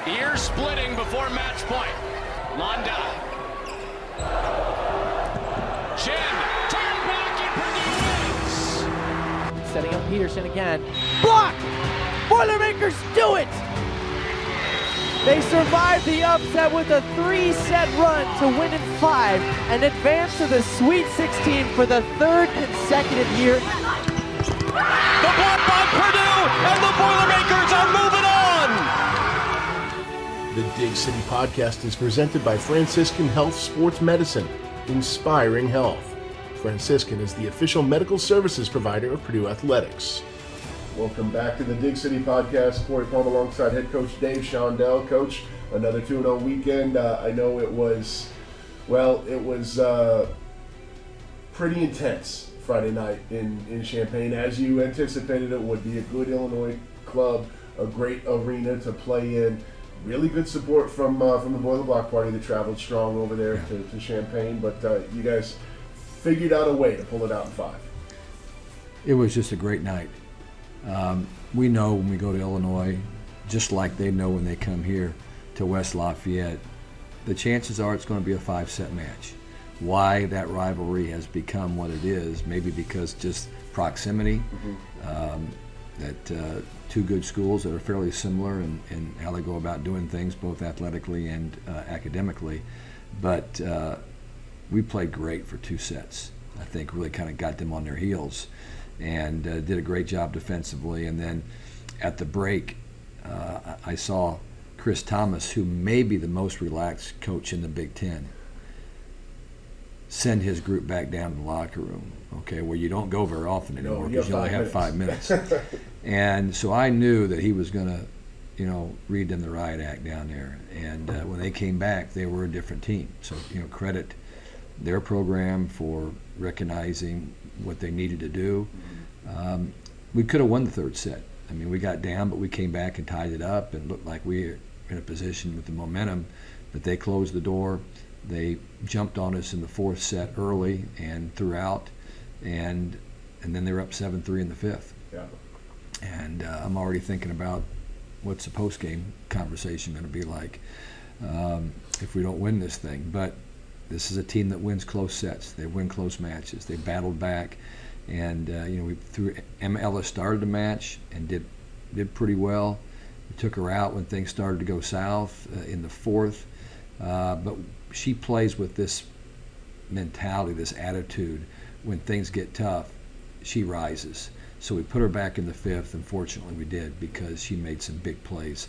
Ear splitting before match point. Londell. Chin. Turn back and Purdue wins. Setting up Peterson again. Blocked! Boilermakers do it! They survive the upset with a 3-set run to win in 5 and advance to the Sweet 16 for the 3rd consecutive year. The block by Purdue, and the Boilermakers are moving on! The Dig City Podcast is presented by Franciscan Health Sports Medicine, inspiring health. Franciscan is the official medical services provider of Purdue Athletics. Welcome back to the Dig City Podcast. Cory Palm alongside head coach Dave Shondell. Coach, another 2-0 weekend. I know it was pretty intense Friday night in Champaign, as you anticipated it would be. A good Illinois club, a great arena to play in. Really good support from the Boiler Block party that traveled strong over there to Champaign, but you guys figured out a way to pull it out in 5. It was just a great night. We know when we go to Illinois, just like they know when they come here to West Lafayette, the chances are it's going to be a 5-set match. Why that rivalry has become what it is, maybe because just proximity, that two good schools that are fairly similar in how they go about doing things, both athletically and academically. But we played great for 2 sets. I think really kind of got them on their heels and did a great job defensively. And then at the break, I saw Chris Thomas, who may be the most relaxed coach in the Big Ten, send his group back down to the locker room, okay, where you don't go very often anymore because you only have 5 minutes. And so I knew that he was going to, read them the riot act down there. And when they came back, they were a different team. So, credit their program for recognizing what they needed to do. We could have won the 3rd set. I mean, we got down, but we came back and tied it up and looked like we were in a position with the momentum. But they closed the door. They jumped on us in the 4th set early and throughout, and then they were up 7-3 in the 5th. Yeah. And I'm already thinking about what's the post-game conversation going to be like if we don't win this thing. But this is a team that wins close sets. They win close matches. They battled back, and Emma Ellis started the match and did pretty well. We took her out when things started to go south in the 4th, but she plays with this mentality, this attitude. When things get tough, she rises. So we put her back in the 5th, and fortunately we did, because she made some big plays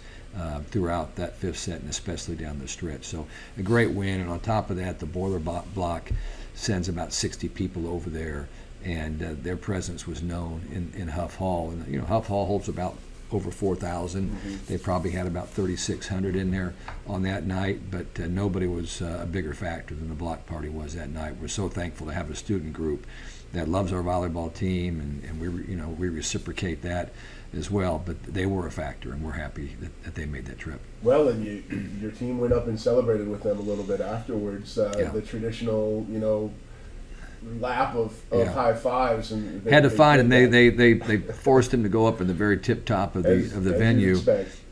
throughout that 5th set, and especially down the stretch. So a great win, and on top of that, the Boiler Block sends about 60 people over there, and their presence was known in Huff Hall. And Huff Hall holds about over 4,000. They probably had about 3,600 in there on that night, but nobody was a bigger factor than the block party was that night. We're so thankful to have a student group that loves our volleyball team, and we reciprocate that as well. But they were a factor, and we're happy that they made that trip. Well, and your team went up and celebrated with them a little bit afterwards. The traditional, lap of high fives, and they had to find, and they forced him to go up in the very tip top of the venue,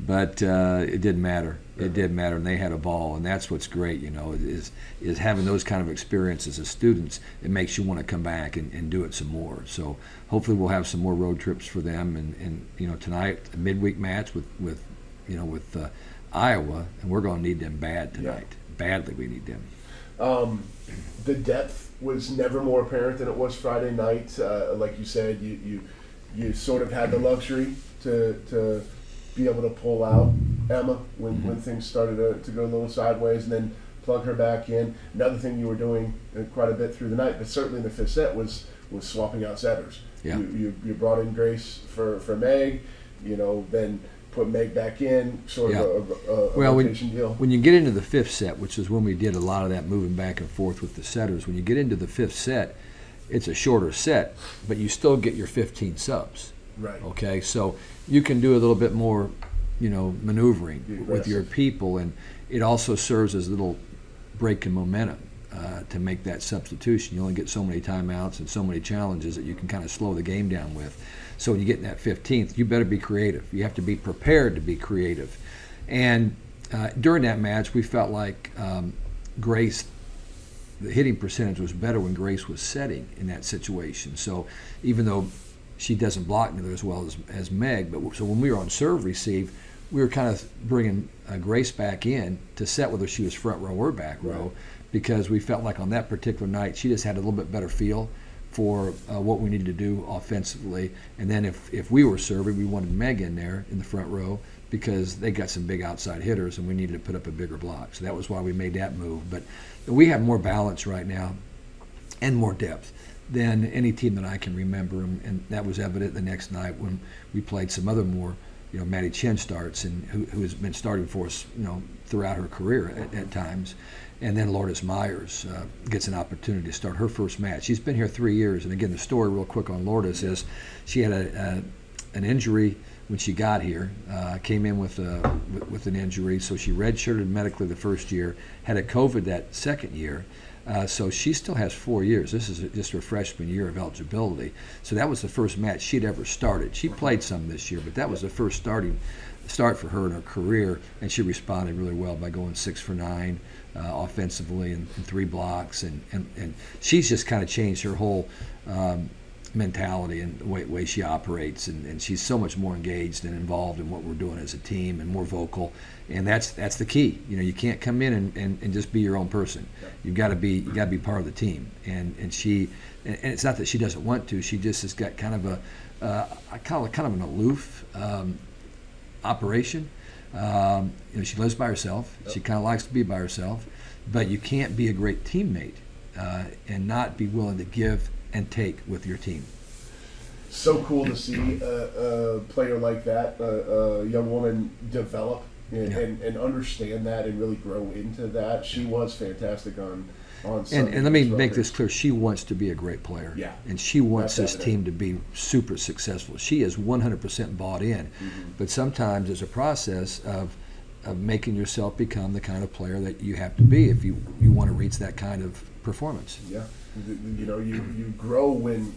but it didn't matter. It didn't matter, and they had a ball, and that's what's great, is having those kind of experiences as students. It makes you want to come back and do it some more. So hopefully we'll have some more road trips for them, and tonight a midweek match with Iowa, and we're going to need them bad tonight. Yeah. Badly, we need them. The depth was never more apparent than it was Friday night. Like you said, you sort of had the luxury to be able to pull out Emma when things started to go a little sideways, and then plug her back in. Another thing you were doing quite a bit through the night, but certainly in the 5th set, was swapping out setters. Yeah. You brought in Grace for Meg, then put Meg back in, sort of a rotation deal. When you get into the 5th set, which is when we did a lot of that moving back and forth with the setters, when you get into the 5th set, it's a shorter set, but you still get your 15 subs. Right. Okay, so you can do a little bit more, maneuvering with your people, and it also serves as a little break in momentum to make that substitution. You only get so many timeouts and so many challenges that you can kind of slow the game down with. So when you get in that 15th, you better be creative. You have to be prepared to be creative. And during that match, we felt like Grace, the hitting percentage was better when Grace was setting in that situation. So even though she doesn't block nearly as well as Meg, but so when we were on serve receive, we were kind of bringing Grace back in to set whether she was front row or back row, because we felt like on that particular night she just had a little bit better feel for what we needed to do offensively. And then if we were serving, we wanted Meg in there in the front row because they got some big outside hitters and we needed to put up a bigger block. So that was why we made that move. But we have more balance right now and more depth than any team that I can remember, and that was evident the next night when we played some other more, Maddie Chen starts, and who has been starting for us, throughout her career at times. And then Lourdes Myers gets an opportunity to start her first match. She's been here 3 years, and again, the story real quick on Lourdes is she had an injury when she got here, came in with an injury, so she redshirted medically the first year, had a COVID that second year. So she still has 4 years. This is just her freshman year of eligibility. So that was the first match she'd ever started. She played some this year, but that was the first start for her in her career, and she responded really well by going 6 for 9 offensively and 3 blocks. And she's just kind of changed her whole mentality and the way she operates, and she's so much more engaged and involved in what we're doing as a team and more vocal, and that's the key. You can't come in and just be your own person. You've got to be part of the team, and it's not that she doesn't want to. She just has got kind of an aloof operation. She lives by herself. She kind of likes to be by herself, but you can't be a great teammate and not be willing to give and take with your team. So cool to see a player like that, a young woman, develop and understand that and really grow into that. She was fantastic on Sunday. And let me make this clear. She wants to be a great player. Yeah. And she wants this team to be super successful. She is 100% bought in. But sometimes there's a process of making yourself become the kind of player that you have to be if you want to reach that kind of performance. Yeah. You grow when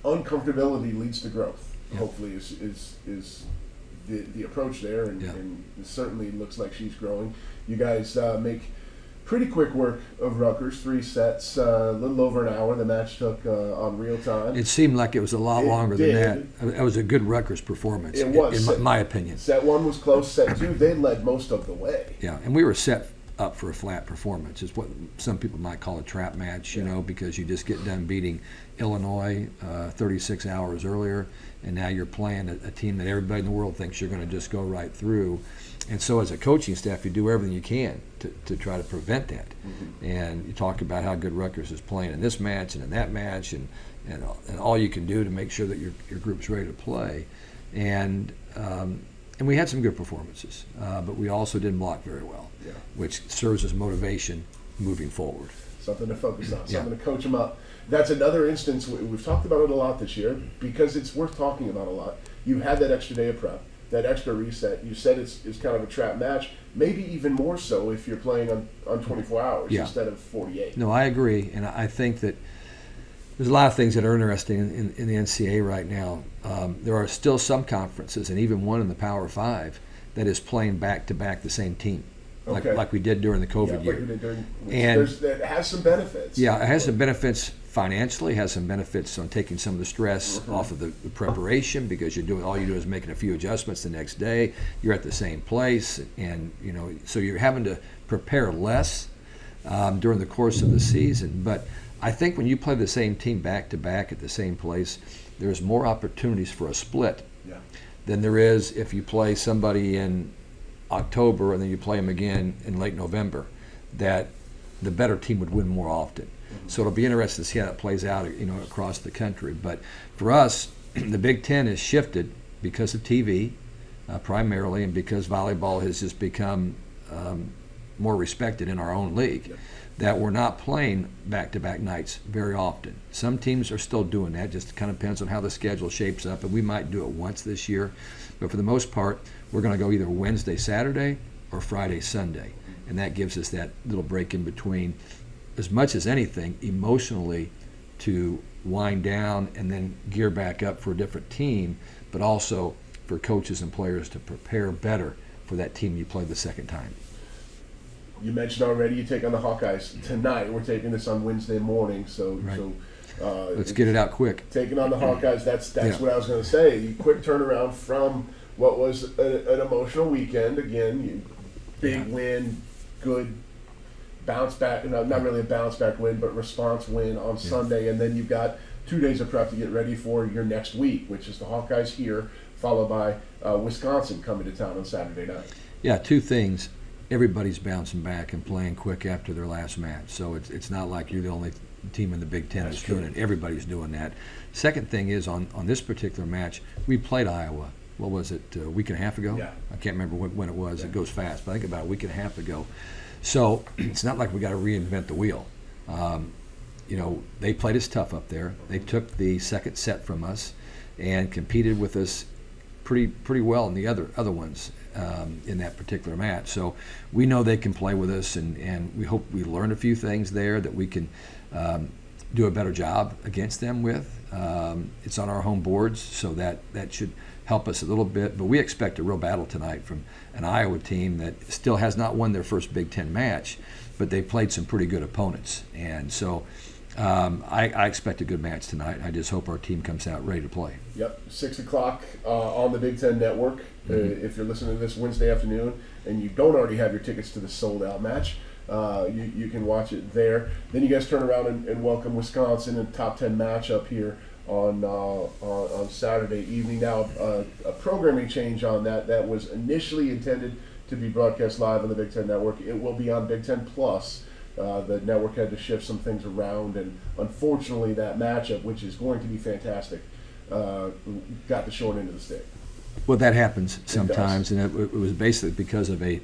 uncomfortability leads to growth. Yeah. Hopefully is the approach there, and it certainly looks like she's growing. You guys make pretty quick work of Rutgers, 3 sets, a little over an hour. The match took on real time. It seemed like it was a lot longer than that. It was a good Rutgers performance. It was, in my opinion. Set 1 was close. Set 2, they led most of the way. Yeah, and we were set up for a flat performance. It's what some people might call a trap match, because you just get done beating Illinois 36 hours earlier, and now you're playing a team that everybody in the world thinks you're going to just go right through. And so as a coaching staff, you do everything you can to try to prevent that. And you talk about how good Rutgers is playing in this match and in that match, and all you can do to make sure that your group's ready to play. And we had some good performances, but we also didn't block very well, which serves as motivation moving forward. Something to focus on, something to coach them up. That's another instance, we've talked about it a lot this year because it's worth talking about a lot. You had that extra day of prep, that extra reset. You said it's kind of a trap match, maybe even more so if you're playing on 24 hours instead of 48. No, I agree, and I think that there's a lot of things that are interesting in the NCAA right now. There are still some conferences, and even one in the Power 5, that is playing back-to-back the same team, like we did during the COVID year. And it has some benefits. Yeah, it has some benefits financially, has some benefits on taking some of the stress off of the preparation, because all you do is making a few adjustments the next day. You're at the same place, and so you're having to prepare less during the course of the season. But I think when you play the same team back to back at the same place, there's more opportunities for a split than there is if you play somebody in October and then you play them again in late November. That the better team would win more often. So it'll be interesting to see how that plays out, across the country. But for us, the Big Ten has shifted because of TV, primarily, and because volleyball has just become more respected in our own league. That we're not playing back-to-back nights very often. Some teams are still doing that. Just kind of depends on how the schedule shapes up, and we might do it once this year. But for the most part, we're going to go either Wednesday, Saturday, or Friday, Sunday, and that gives us that little break in between, as much as anything, emotionally, to wind down and then gear back up for a different team, but also for coaches and players to prepare better for that team you play the second time. You mentioned already you take on the Hawkeyes tonight. We're taking this on Wednesday morning, so Right. so Let's get it out quick. taking on the Hawkeyes. That's Yeah. what I was going to say. Quick turnaround from what was an emotional weekend. Again, big win, good bounce back. Not really a bounce back win, but response win on Sunday, and then you've got 2 days of prep to get ready for your next week, which is the Hawkeyes here, followed by Wisconsin coming to town on Saturday night. Yeah, two things. Everybody's bouncing back and playing quick after their last match. So it's not like you're the only team in the Big Ten that's doing it. Everybody's doing that. Second thing is on this particular match, we played Iowa. What was it, a week and a half ago? Yeah. I can't remember when it was. It goes fast, but I think about a week and a half ago. So it's not like we got to reinvent the wheel. They played us tough up there. They took the second set from us and competed with us pretty well in the other ones in that particular match. So we know they can play with us, and we hope we learn a few things there that we can do a better job against them with. It's on our home boards, so that should help us a little bit. But we expect a real battle tonight from an Iowa team that still has not won their first Big Ten match, but they played some pretty good opponents. And so I expect a good match tonight. I just hope our team comes out ready to play. Yep, 6 o'clock on the Big Ten Network. If you're listening to this Wednesday afternoon and you don't already have your tickets to the sold-out match, you can watch it there. Then you guys turn around and welcome Wisconsin in top 10 matchup here on Saturday evening. Now, a programming change on that was initially intended to be broadcast live on the Big Ten Network. It will be on Big Ten Plus. The network had to shift some things around, and unfortunately that matchup, which is going to be fantastic, got the short end of the stick. Well, that happens sometimes, and it was basically because of a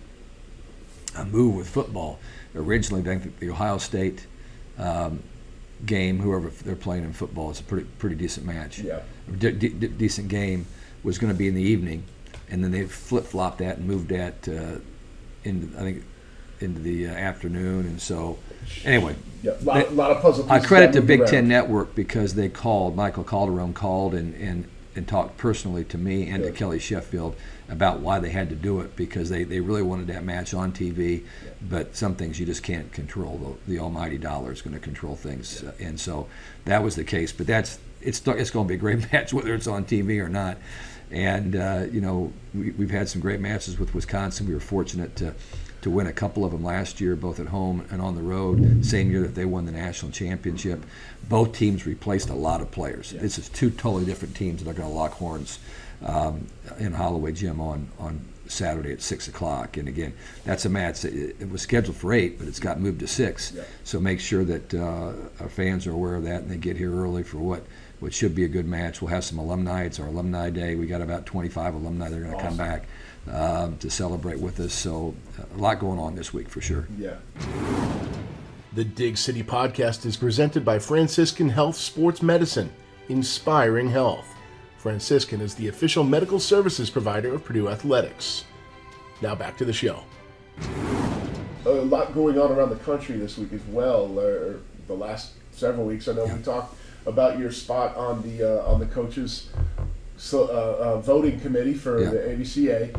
move with football. Originally, I think the Ohio State game, whoever they're playing in football, is a pretty decent match. Yeah. Decent game was going to be in the evening, and then they flip-flopped that and moved that into the afternoon, and so anyway. Yeah, a lot of puzzle pieces. I credit the Big Ten Network because they called. Michael Calderon called and talked personally to me and to Kelly Sheffield about why they had to do it, because they really wanted that match on TV, but some things you just can't control. The almighty dollar is going to control things, and so that was the case. But it's going to be a great match whether it's on TV or not. And we've had some great matches with Wisconsin. We were fortunate to win a couple of them last year, both at home and on the road, same year that they won the national championship. Both teams replaced a lot of players. Yeah. This is two totally different teams that are going to lock horns in Holloway Gym on Saturday at 6 o'clock. And again, that's a match that it was scheduled for 8, but it's got moved to 6. Yeah. So make sure that our fans are aware of that and they get here early for what should be a good match. We'll have some alumni. It's our alumni day. We got about 25 alumni that are going to come back to celebrate with us. So a lot going on this week for sure. Yeah. The Dig City podcast is presented by Franciscan Health Sports Medicine, inspiring health. Franciscan is the official medical services provider of Purdue Athletics. Now back to the show. A lot going on around the country this week as well. The last several weeks, I know we talked about your spot on the coaches voting committee for the ABCA.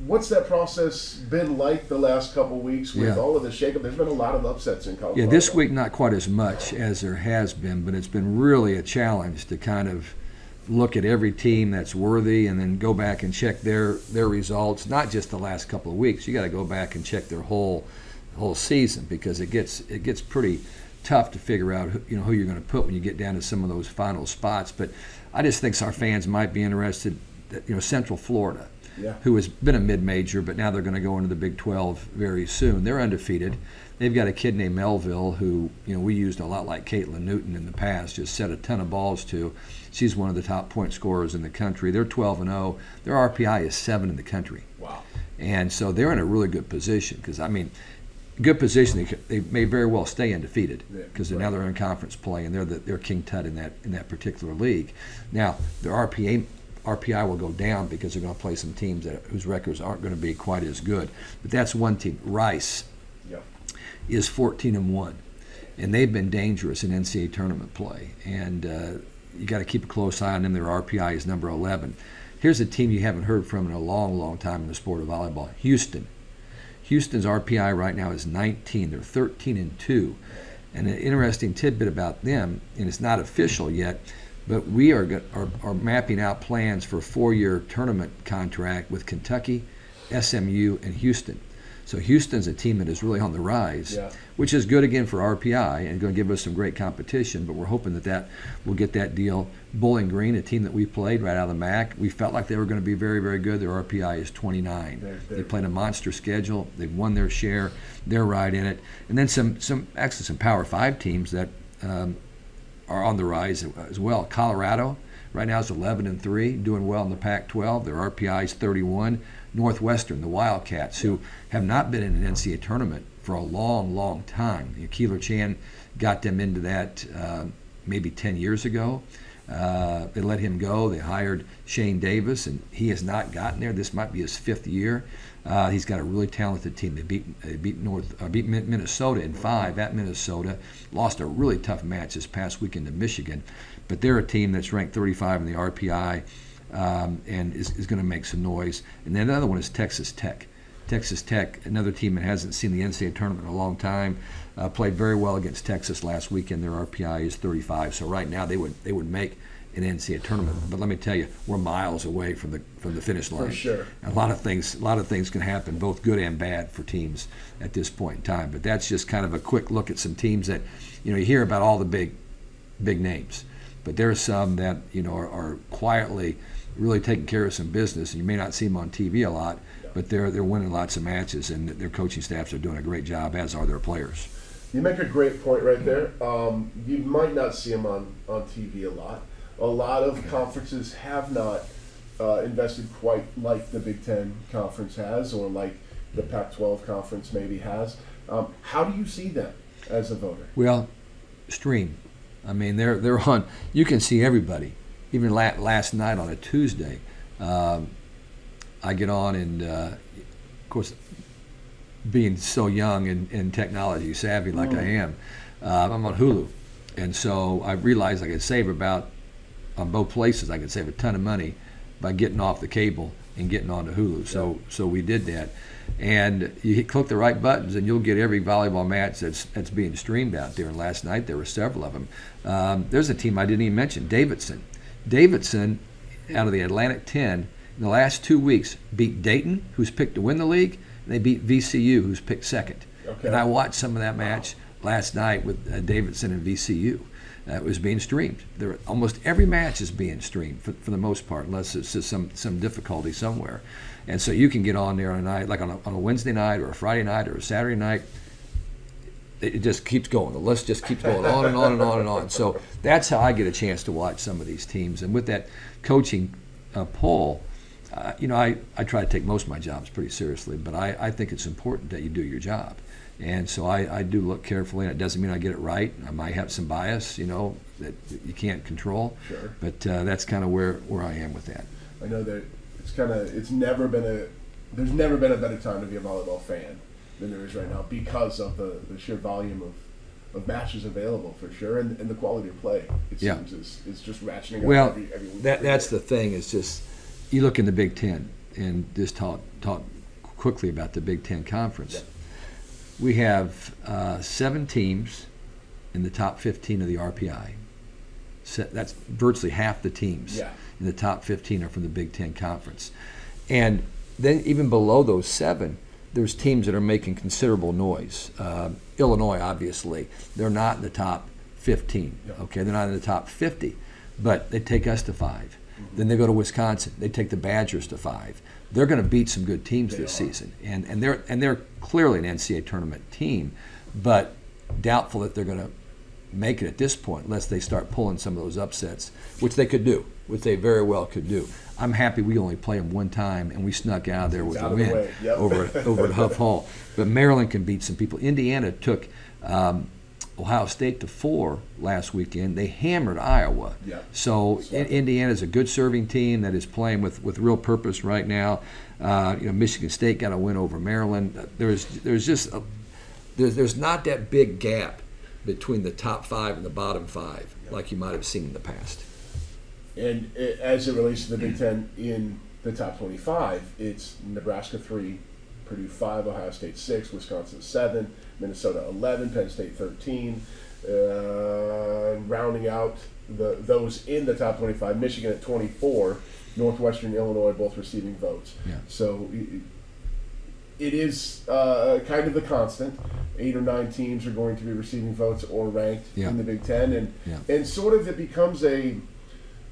What's that process been like the last couple of weeks with all of the shakeup? There's been a lot of upsets in Colorado. Yeah, this week not quite as much as there has been, but it's been really a challenge to kind of look at every team that's worthy and then go back and check their results, not just the last couple of weeks. You got to go back and check their whole season, because it gets pretty tough to figure out who you're going to put when you get down to some of those final spots. But I just think our fans might be interested that Central Florida, who has been a mid-major, but now they're going to go into the Big 12 very soon. They're undefeated. They've got a kid named Melville who we used a lot like Caitlin Newton in the past, just set a ton of balls to. She's one of the top point scorers in the country. They're 12-0. Their RPI is 7 in the country. Wow. And so they're in a really good position, because good position. They may very well stay undefeated because now they're in conference play and they're King Tut in that particular league. Now their RPI will go down because they're going to play some teams whose records aren't going to be quite as good. But that's one team. Rice is 14-1, and they've been dangerous in NCAA tournament play. And you got to keep a close eye on them. Their RPI is number 11. Here's a team you haven't heard from in a long, long time in the sport of volleyball. Houston. Houston's RPI right now is 19. They're 13-2. And an interesting tidbit about them, and it's not official yet, but we are mapping out plans for a 4-year tournament contract with Kentucky, SMU, and Houston. So Houston's a team that is really on the rise, which is good again for RPI and going to give us some great competition. But we're hoping that we'll get that deal. Bowling Green, a team that we played right out of the MAC, we felt like they were going to be very, very good. Their RPI is 29. They played a monster schedule. They've won their share. They're right in it. And then some Power 5 teams that are on the rise as well. Colorado right now is 11-3, doing well in the Pac-12. Their RPI is 31. Northwestern, the Wildcats, who have not been in an NCAA tournament for a long, long time. Keeler Chan got them into that maybe 10 years ago. They let him go. They hired Shane Davis, and he has not gotten there. This might be his 5th year. He's got a really talented team. They beat Minnesota in 5 at Minnesota. Lost a really tough match this past weekend to Michigan, but they're a team that's ranked 35 in the RPI. And is going to make some noise. And then another one is Texas Tech. Texas Tech, another team that hasn't seen the NCAA tournament in a long time, played very well against Texas last weekend. Their RPI is 35. So right now they would make an NCAA tournament. But let me tell you, we're miles away from the finish line. For sure. A lot of things can happen, both good and bad for teams at this point in time. But that's just kind of a quick look at some teams that you hear about all the big names, but there are some that are quietly really taking care of some business, and you may not see them on TV a lot, but they're winning lots of matches, and their coaching staffs are doing a great job, as are their players. You make a great point right there. You might not see them on TV a lot. A lot of conferences have not invested quite like the Big Ten Conference has, or like the Pac-12 Conference maybe has. How do you see them as a voter? Well, stream. I mean, they're on. You can see everybody. Even last night on a Tuesday, I get on, and of course, being so young and technology savvy like I am, I'm on Hulu, and so I realized I could save on both places. I could save a ton of money by getting off the cable and getting onto Hulu. So we did that, and you click the right buttons, and you'll get every volleyball match that's being streamed out there. And last night there were several of them. There's a team I didn't even mention, Davidson, out of the Atlantic 10, in the last 2 weeks, beat Dayton, who's picked to win the league, and they beat VCU, who's picked second. Okay. And I watched some of that match last night with Davidson and VCU. It was being streamed. Almost every match is being streamed for the most part, unless it's just some difficulty somewhere. And so you can get on there on a night, like on a Wednesday night or a Friday night or a Saturday night. It just keeps going. The list just keeps going on and on and on and on. So that's how I get a chance to watch some of these teams. And with that coaching poll, I try to take most of my jobs pretty seriously, but I think it's important that you do your job. And so I do look carefully, and it doesn't mean I get it right. I might have some bias, that you can't control. Sure. But that's kind of where I am with that. I know that there's never been a better time to be a volleyball fan than there is right now, because of the sheer volume of matches available, for sure, and the quality of play, it seems, is just ratcheting up every week. That's the thing. It's just, you look in the Big Ten, and just talk quickly about the Big Ten Conference. Yeah. We have 7 teams in the top 15 of the RPI. That's virtually half the teams in the top 15 are from the Big Ten Conference. And then even below those 7, there's teams that are making considerable noise. Illinois, obviously, they're not in the top 15. Okay, they're not in the top 50, but they take us to 5. Then they go to Wisconsin. They take the Badgers to 5. They're going to beat some good teams this season, and they're clearly an NCAA tournament team, but doubtful that they're going to make it at this point unless they start pulling some of those upsets, which they could do, which they very well could do. I'm happy we only play them one time, and we snuck out of there with a win over at Huff Hall. But Maryland can beat some people. Indiana took Ohio State to 4 last weekend. They hammered Iowa. So Indiana's a good serving team that is playing with real purpose right now. Michigan State got a win over Maryland. There's not that big gap between the top 5 and the bottom 5 like you might have seen in the past. And as it relates to the Big Ten in the top 25, it's Nebraska 3, Purdue 5, Ohio State 6, Wisconsin 7, Minnesota 11, Penn State 13. Rounding out those in the top 25, Michigan at 24, Northwestern, Illinois both receiving votes. Yeah. So it is kind of the constant. 8 or 9 teams are going to be receiving votes or ranked in the Big Ten, and sort of it becomes a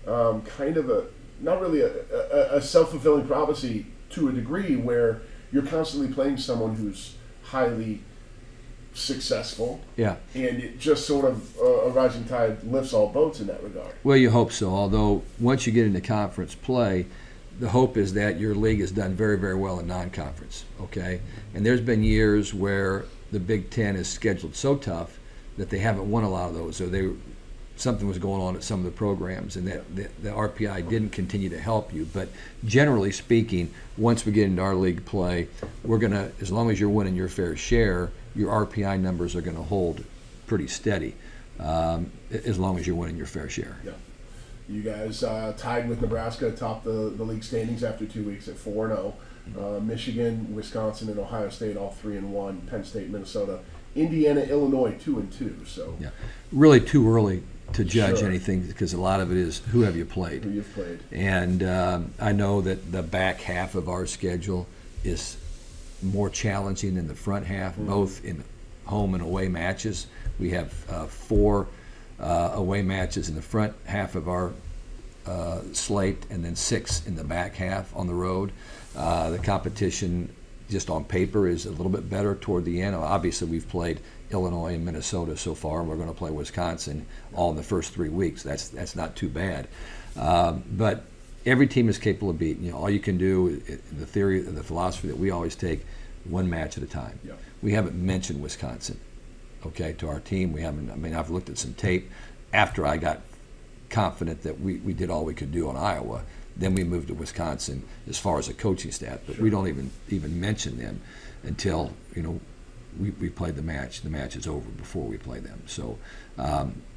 kind of a not really a self-fulfilling prophecy to a degree, where you're constantly playing someone who's highly successful, and it just sort of a rising tide lifts all boats in that regard. Well, you hope so. Although once you get into conference play, the hope is that your league has done very, very well in non-conference. Okay, and there's been years where the Big Ten is scheduled so tough that they haven't won a lot of those, or something was going on at some of the programs, and that the RPI didn't continue to help you. But generally speaking, once we get into our league play, we're gonna, as long as you're winning your fair share, your RPI numbers are going to hold pretty steady, as long as you're winning your fair share. Yeah. You guys tied with Nebraska atop the league standings after 2 weeks at 4-0. Michigan, Wisconsin, and Ohio State all 3-1. Penn State, Minnesota, Indiana, Illinois 2-2. So really too early to judge anything, because a lot of it is who have you played. Who you've played. And I know that the back half of our schedule is more challenging than the front half, both in home and away matches. We have 4 away matches in the front half of our slate, and then 6 in the back half on the road. The competition, just on paper, is a little bit better toward the end. Obviously, we've played Illinois and Minnesota so far, and we're going to play Wisconsin all in the first 3 weeks. That's not too bad. But every team is capable of beating. All you can do, the theory, the philosophy that we always take, one match at a time. Yeah. We haven't mentioned Wisconsin, okay, to our team. We haven't. I mean, I've looked at some tape after I got confident that we did all we could do on Iowa. Then we moved to Wisconsin as far as a coaching staff, but we don't even mention them until we played the match. The match is over before we play them. So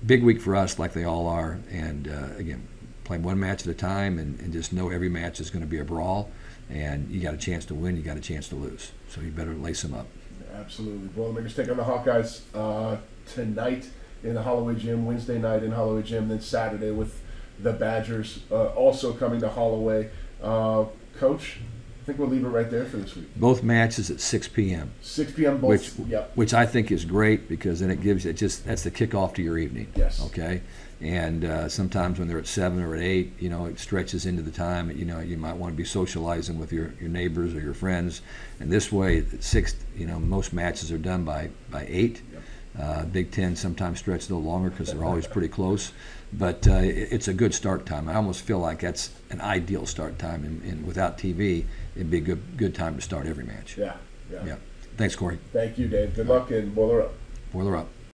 big week for us, like they all are. And again, play one match at a time, and just know every match is going to be a brawl. And you got a chance to win, you got a chance to lose. So you better lace them up. Absolutely. Boilermakers take on the Hawkeyes tonight in the Holloway Gym, Wednesday night in Holloway Gym, then Saturday with the Badgers also coming to Holloway. Coach, I think we'll leave it right there for this week. Both matches at 6 p.m. 6 p.m. both. Which I think is great, because then it gives you that's the kickoff to your evening. Yes. Okay. And sometimes when they're at 7 or at 8, it stretches into the time. You might want to be socializing with your neighbors or your friends. And this way, at 6, most matches are done by 8. Yep. Big Ten sometimes stretch a little longer because they're always pretty close. But it's a good start time. I almost feel like that's an ideal start time. And without TV, it'd be a good time to start every match. Yeah. Thanks, Cory. Thank you, Dave. Good luck, and boiler up. Boiler up.